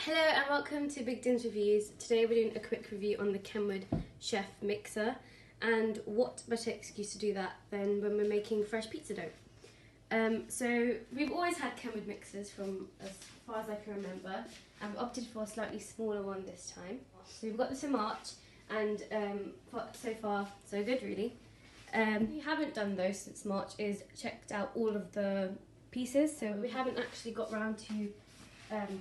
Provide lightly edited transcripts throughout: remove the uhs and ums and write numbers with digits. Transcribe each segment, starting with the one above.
Hello and welcome to Bigdinreviews. Today we're doing a quick review on the Kenwood Chef Mixer, and what better excuse to do that than when we're making fresh pizza dough. So we've always had Kenwood mixers from as far as I can remember. I've opted for a slightly smaller one this time. So we've got this in March, and so far so good really. What we haven't done though since March is checked out all of the pieces, so we haven't actually got round to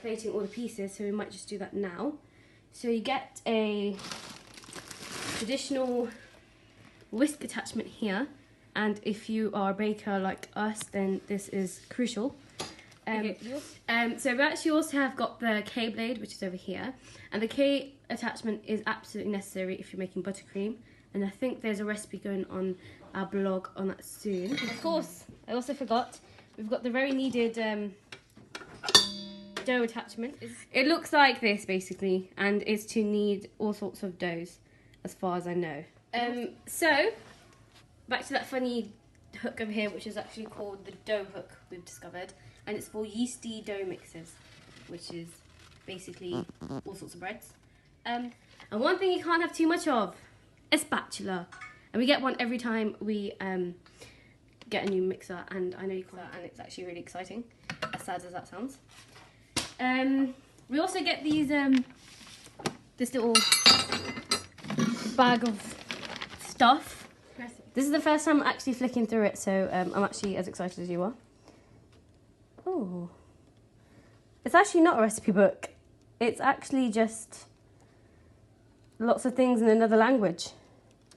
collating all the pieces, so we might just do that now. So you get a traditional whisk attachment here, and if you are a baker like us, then this is crucial. So we actually also have got the K blade, which is over here, and the K attachment is absolutely necessary if you're making buttercream, and I think there's a recipe going on our blog on that soon. Of course, I also forgot, we've got the very needed dough attachment. It looks like this basically, and it's to knead all sorts of doughs as far as I know. So back to that funny hook over here, which is actually called the dough hook we've discovered, and it's for yeasty dough mixes, which is basically all sorts of breads. And one thing you can't have too much of, a spatula, and we get one every time we get a new mixer, and I know you can't, and it's actually really exciting, as sad as that sounds. We also get these this little bag of stuff. This is the first time I'm actually flicking through it, so I'm actually as excited as you are. Oh, it's actually not a recipe book. It's actually just lots of things in another language.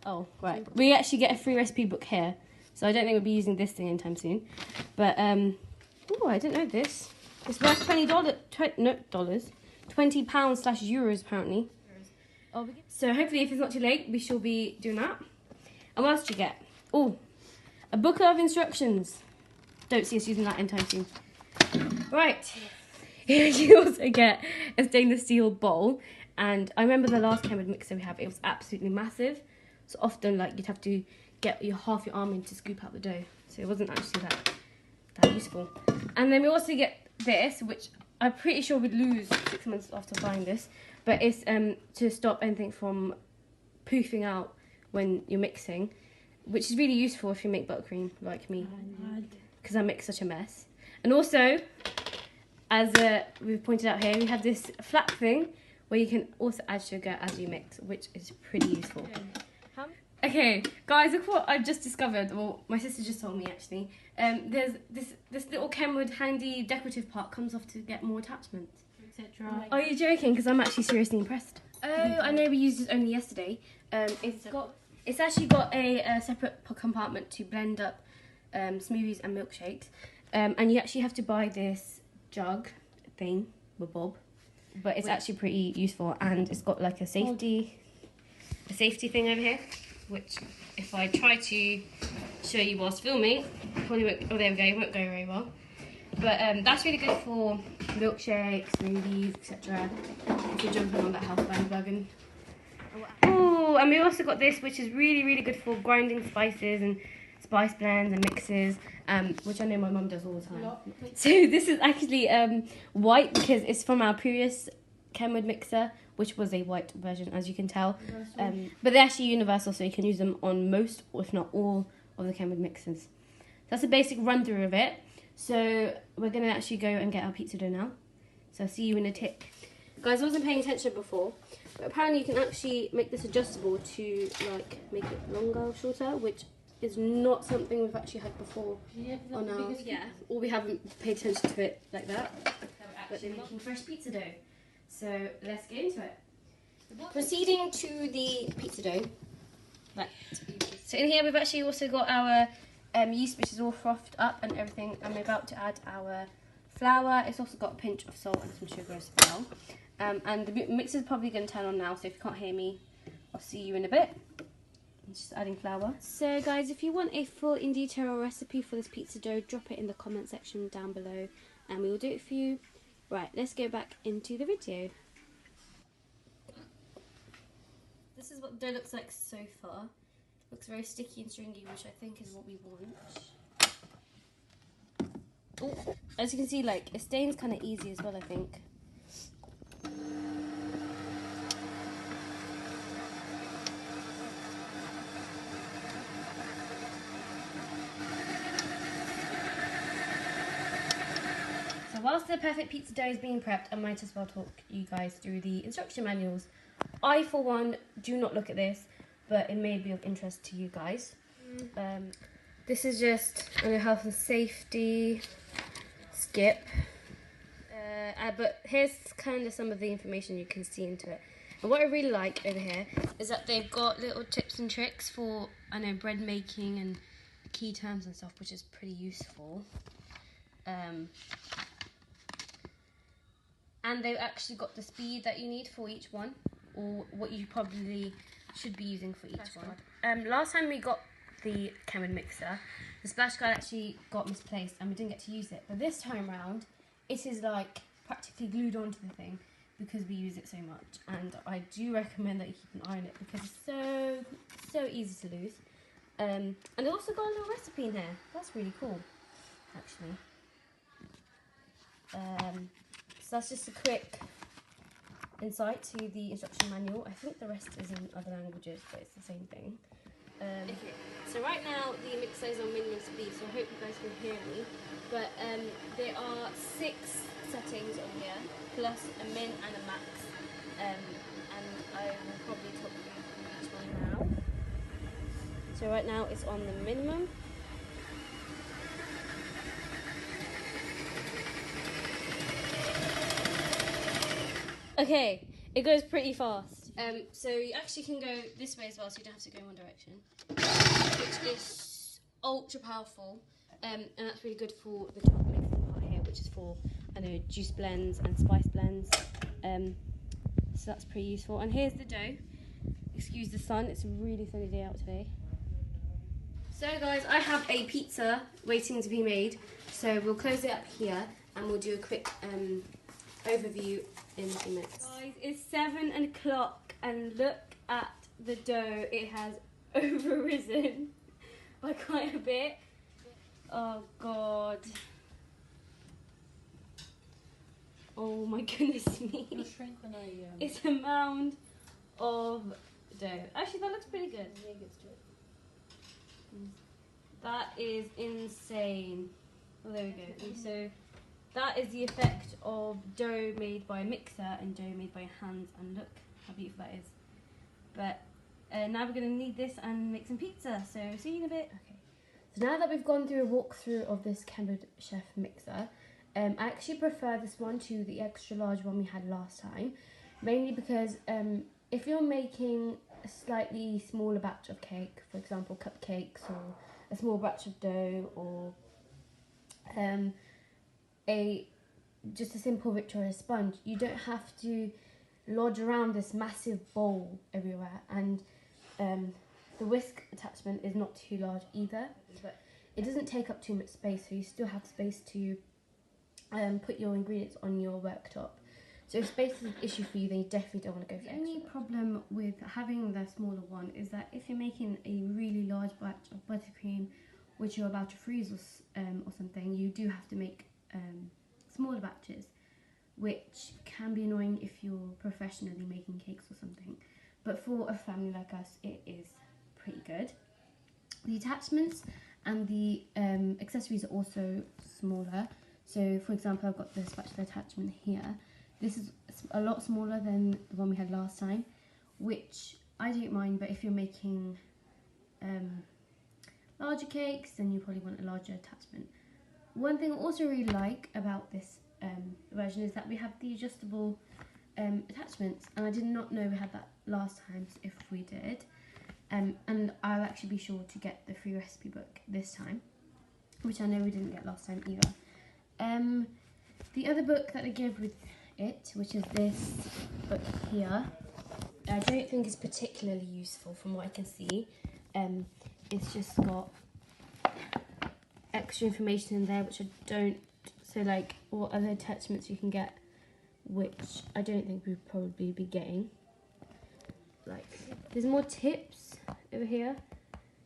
Oh, right. We actually get a free recipe book here, so I don't think we'll be using this thing anytime soon. But oh, I didn't know this. It's worth £20 / euros apparently. So hopefully, if it's not too late, we shall be doing that. And what else do you get? Oh, a book of instructions. Don't see us using that anytime soon. Right. Here you also get a stainless steel bowl. And I remember the last Kenwood mixer we have, it was absolutely massive. So often, like, you'd have to get half your arm in to scoop out the dough. So it wasn't actually that useful. And then we also get this, which I'm pretty sure we'd lose 6 months after buying this, but it's to stop anything from poofing out when you're mixing, which is really useful if you make buttercream like me, because I make such a mess. And also, as we've pointed out here, we have this flap thing where you can also add sugar as you mix, which is pretty useful. Okay, guys, look what I've just discovered. Well, my sister just told me actually. There's this little Kenwood handy decorative part comes off to get more attachments, etc. Are you joking? Because I'm actually seriously impressed. Oh, I know we used it only yesterday. It's actually got a separate compartment to blend up smoothies and milkshakes. And you actually have to buy this jug thing with Bob, but it's actually pretty useful, and it's got like a safety thing over here, which if I try to show you whilst filming, probably won't, oh there we go, it won't go very well. But that's really good for milkshakes, smoothies, etc. If you're jumping on that health bandwagon. Oh, and we also got this, which is really good for grinding spices and spice blends and mixes, which I know my mum does all the time. So this is actually white because it's from our previous Kenwood mixer, which was a white version, as you can tell. But they're actually universal, so you can use them on most, or if not all, of the Kenwood mixers. That's a basic run through of it. So we're going to actually go and get our pizza dough now. So I'll see you in a tick. Guys, I wasn't paying attention before, but apparently you can actually make this adjustable to like make it longer or shorter, which is not something we've actually had before on our, or we haven't paid attention to it like that. But they're making fresh pizza dough. So let's get into it. Proceeding to the pizza dough. Right. So in here we've actually also got our yeast, which is all frothed up and everything. I'm about to add our flour. It's also got a pinch of salt and some sugar as well. And the mixer is probably going to turn on now, so if you can't hear me, I'll see you in a bit. I'm just adding flour. So guys, if you want a full in detail recipe for this pizza dough, drop it in the comment section down below and we will do it for you. Right, let's go back into the video. This is what the dough looks like so far. Looks very sticky and stringy, which I think is what we want. Oh, as you can see, like, it stains kind of easy as well, I think. whilst the perfect pizza dough is being prepped, I might as well talk you guys through the instruction manuals. I, for one, do not look at this, but it may be of interest to you guys. This is just a health and safety skip. But here's kind of some of the information you can see into it. And what I really like over here is that they've got little tips and tricks for, I know, bread making and key terms and stuff, which is pretty useful. And they've actually got the speed that you need for each one, or what you probably should be using for each one. Last time we got the Kenwood mixer, the splash guard actually got misplaced and we didn't get to use it. But this time round, it is like practically glued onto the thing because we use it so much. And I do recommend that you keep an eye on it because it's so easy to lose. And they also got a little recipe in here. That's really cool, actually. So that's just a quick insight to the instruction manual. I think the rest is in other languages, but it's the same thing. Okay. So right now the mixer is on minimum speed, so I hope you guys can hear me. But there are 6 settings on here, plus a min and a max. And I will probably talk you through each one now. So right now it's on the minimum. Okay, it goes pretty fast. So you actually can go this way as well, so you don't have to go in one direction, which is ultra powerful, and that's really good for the chocolate mixing part here, which is for, I know, juice blends and spice blends. So that's pretty useful. And here's the dough. Excuse the sun, it's a really sunny day out today. So guys, I have a pizza waiting to be made, so we'll close it up here and we'll do a quick overview in a few minutes. Guys, it's 7 o'clock and look at the dough. It has overrisen by quite a bit. Oh god. Oh my goodness me. It'll shrink when I It's a mound of dough. Actually, that looks pretty good. That is insane. Oh, there we go. And so that is the effect of dough made by a mixer and dough made by hands, and look how beautiful that is. But now we're going to knead this and make some pizza, so see you in a bit. Okay. So now that we've gone through a walkthrough of this Kenwood Chef mixer, I actually prefer this one to the extra large one we had last time, mainly because if you're making a slightly smaller batch of cake, for example cupcakes, or a small batch of dough, or just a simple Victoria sponge, you don't have to lodge around this massive bowl everywhere, and the whisk attachment is not too large either, but it doesn't take up too much space, so you still have space to put your ingredients on your worktop. So if space is an issue for you, then you definitely don't want to go for it. The only problem with having the smaller one is that if you're making a really large batch of buttercream, which you're about to freeze or something, you do have to make smaller batches, which can be annoying if you're professionally making cakes or something. But for a family like us, it is pretty good. The attachments and the accessories are also smaller. So for example, I've got the spatula attachment here. This is a lot smaller than the one we had last time, which I don't mind, but if you're making larger cakes, then you probably want a larger attachment. One thing I also really like about this version is that we have the adjustable attachments, and I did not know we had that last time, so if we did. And I'll actually be sure to get the free recipe book this time, which I know we didn't get last time either. The other book that I give with it, which is this book here, I don't think is particularly useful from what I can see. It's just got extra information in there which I don't, so like what other attachments you can get, which I don't think we'd probably be getting. Like, there's more tips over here,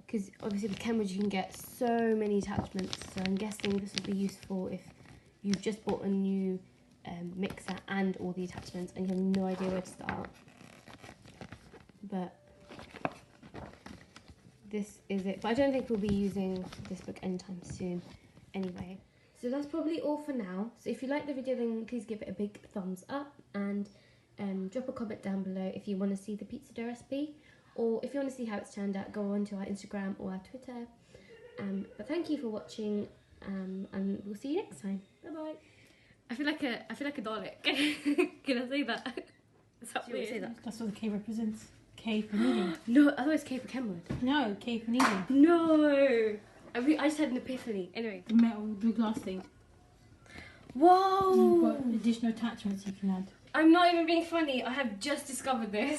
because obviously with Kenwood you can get so many attachments, so I'm guessing this would be useful if you've just bought a new mixer and all the attachments and you have no idea where to start. But this is it. But I don't think we'll be using this book anytime soon anyway. So that's probably all for now. So if you like the video, then please give it a big thumbs up and drop a comment down below if you want to see the pizza dough recipe, or if you want to see how it's turned out, go on to our Instagram or our Twitter. But thank you for watching, and we'll see you next time. Bye bye. I feel like a Dalek. Can I say that? Is that weird? Say that? That's what the K represents. K for kneading. No, otherwise K for Kenwood. No, K for kneading. No. I just had an epiphany. Anyway. The metal, the glass thing. Whoa. You've got additional attachments you can add. I'm not even being funny. I have just discovered this.